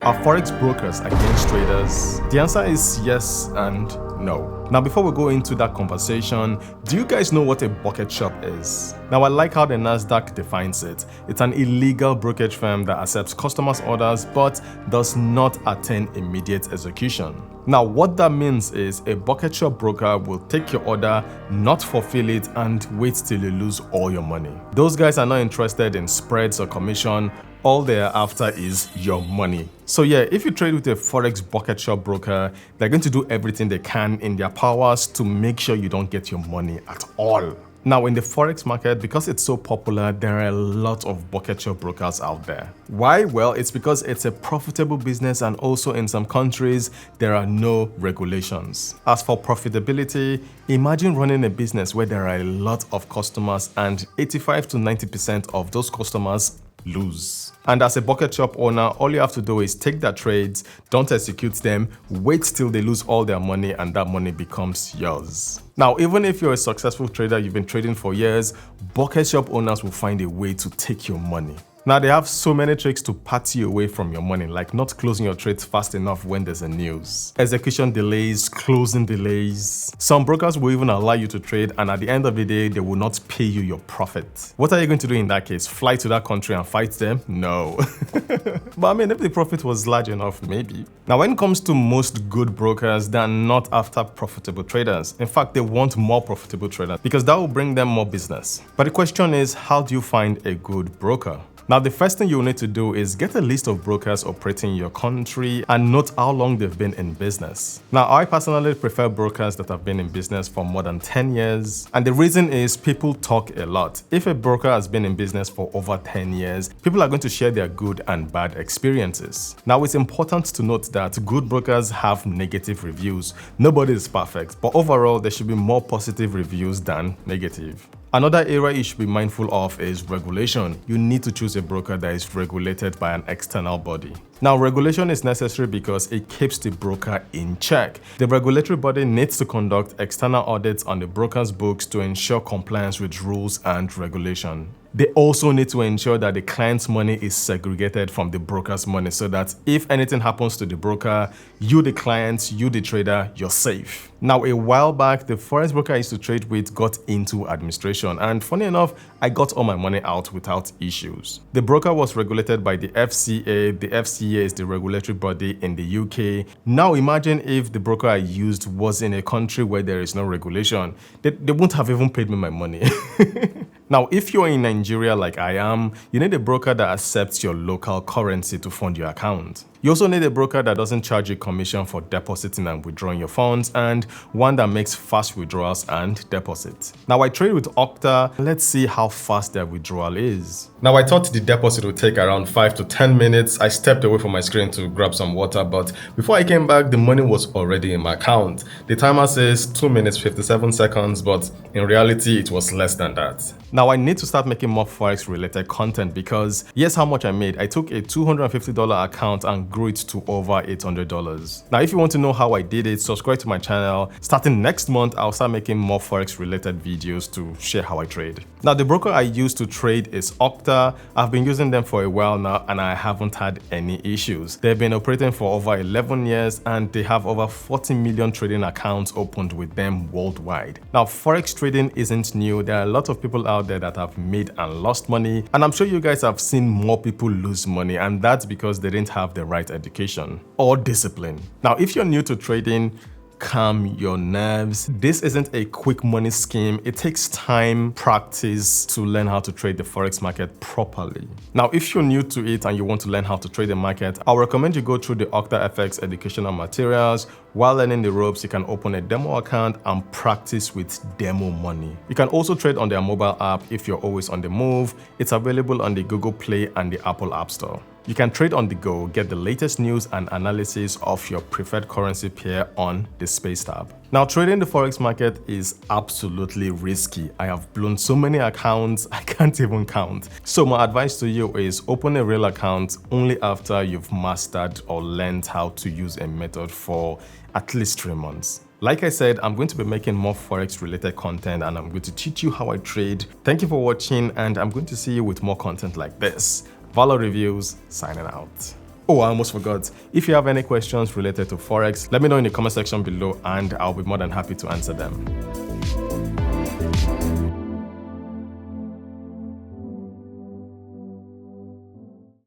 Are Forex brokers against traders? The answer is yes and no. Now, before we go into that conversation, do you guys know what a bucket shop is? Now, I like how the Nasdaq defines it. It's an illegal brokerage firm that accepts customers' orders but does not attain immediate execution. Now, what that means is a bucket shop broker will take your order, not fulfill it, and wait till you lose all your money. Those guys are not interested in spreads or commission. All they're after is your money. So yeah, if you trade with a Forex bucket shop broker, they're going to do everything they can in their powers to make sure you don't get your money at all. Now, in the Forex market, because it's so popular, there are a lot of bucket shop brokers out there. Why? Well, it's because it's a profitable business, and also in some countries, there are no regulations. As for profitability, imagine running a business where there are a lot of customers and 85 to 90% of those customers lose. And as a bucket shop owner, all you have to do is take their trades, don't execute them, wait till they lose all their money, and that money becomes yours. Now, even if you're a successful trader, you've been trading for years, bucket shop owners will find a way to take your money. Now, they have so many tricks to party away from your money, like not closing your trades fast enough when there's a news, execution delays, closing delays. Some brokers will even allow you to trade, and at the end of the day, they will not pay you your profit. What are you going to do in that case? Fly to that country and fight them? No. But I mean, if the profit was large enough, maybe. Now, when it comes to most good brokers, they're not after profitable traders. In fact, they want more profitable traders because that will bring them more business. But the question is, how do you find a good broker? Now, the first thing you'll need to do is get a list of brokers operating in your country and note how long they've been in business. Now, I personally prefer brokers that have been in business for more than 10 years. And the reason is people talk a lot. If a broker has been in business for over 10 years, people are going to share their good and bad experiences. Now, it's important to note that good brokers have negative reviews. Nobody is perfect, but overall, there should be more positive reviews than negative. Another area you should be mindful of is regulation. You need to choose a broker that is regulated by an external body. Now, regulation is necessary because it keeps the broker in check. The regulatory body needs to conduct external audits on the broker's books to ensure compliance with rules and regulation. They also need to ensure that the client's money is segregated from the broker's money so that if anything happens to the broker, you the client, you the trader, you're safe. Now, a while back, the Forex broker I used to trade with got into administration, and funny enough, I got all my money out without issues. The broker was regulated by the FCA. The FCA is the regulatory body in the UK. Now imagine if the broker I used was in a country where there is no regulation. They wouldn't have even paid me my money. Now, if you're in Nigeria like I am, you need a broker that accepts your local currency to fund your account. You also need a broker that doesn't charge you commission for depositing and withdrawing your funds, and one that makes fast withdrawals and deposits. Now, I trade with Octa. Let's see how fast their withdrawal is. Now, I thought the deposit would take around 5 to 10 minutes. I stepped away from my screen to grab some water, but before I came back, the money was already in my account. The timer says 2 minutes 57 seconds, but in reality, it was less than that. Now, I need to start making more Forex related content because here's how much I made. I took a $250 account and grew it to over $800. Now, if you want to know how I did it, subscribe to my channel. Starting next month, I'll start making more Forex related videos to share how I trade. Now, the broker I use to trade is Octa. I've been using them for a while now and I haven't had any issues. They've been operating for over 11 years and they have over 40 million trading accounts opened with them worldwide. Now, Forex trading isn't new. There are a lot of people out there that have made and lost money, and I'm sure you guys have seen more people lose money, and that's because they didn't have the right education or discipline. Now, if you're new to trading, calm your nerves. This isn't a quick money scheme. It takes time, practice to learn how to trade the Forex market properly. Now, if you're new to it and you want to learn how to trade the market, I'll recommend you go through the Octa FX educational materials. While learning the ropes, you can open a demo account and practice with demo money. You can also trade on their mobile app if you're always on the move. It's available on the Google Play and the Apple App Store. You can trade on the go, get the latest news and analysis of your preferred currency pair on the Space tab. Now, trading the Forex market is absolutely risky. I have blown so many accounts, I can't even count. So my advice to you is open a real account only after you've mastered or learned how to use a method for at least 3 months. Like I said, I'm going to be making more Forex related content and I'm going to teach you how I trade. Thank you for watching and I'm going to see you with more content like this. Valor Reviews, signing out. Oh, I almost forgot. If you have any questions related to Forex, let me know in the comment section below and I'll be more than happy to answer them.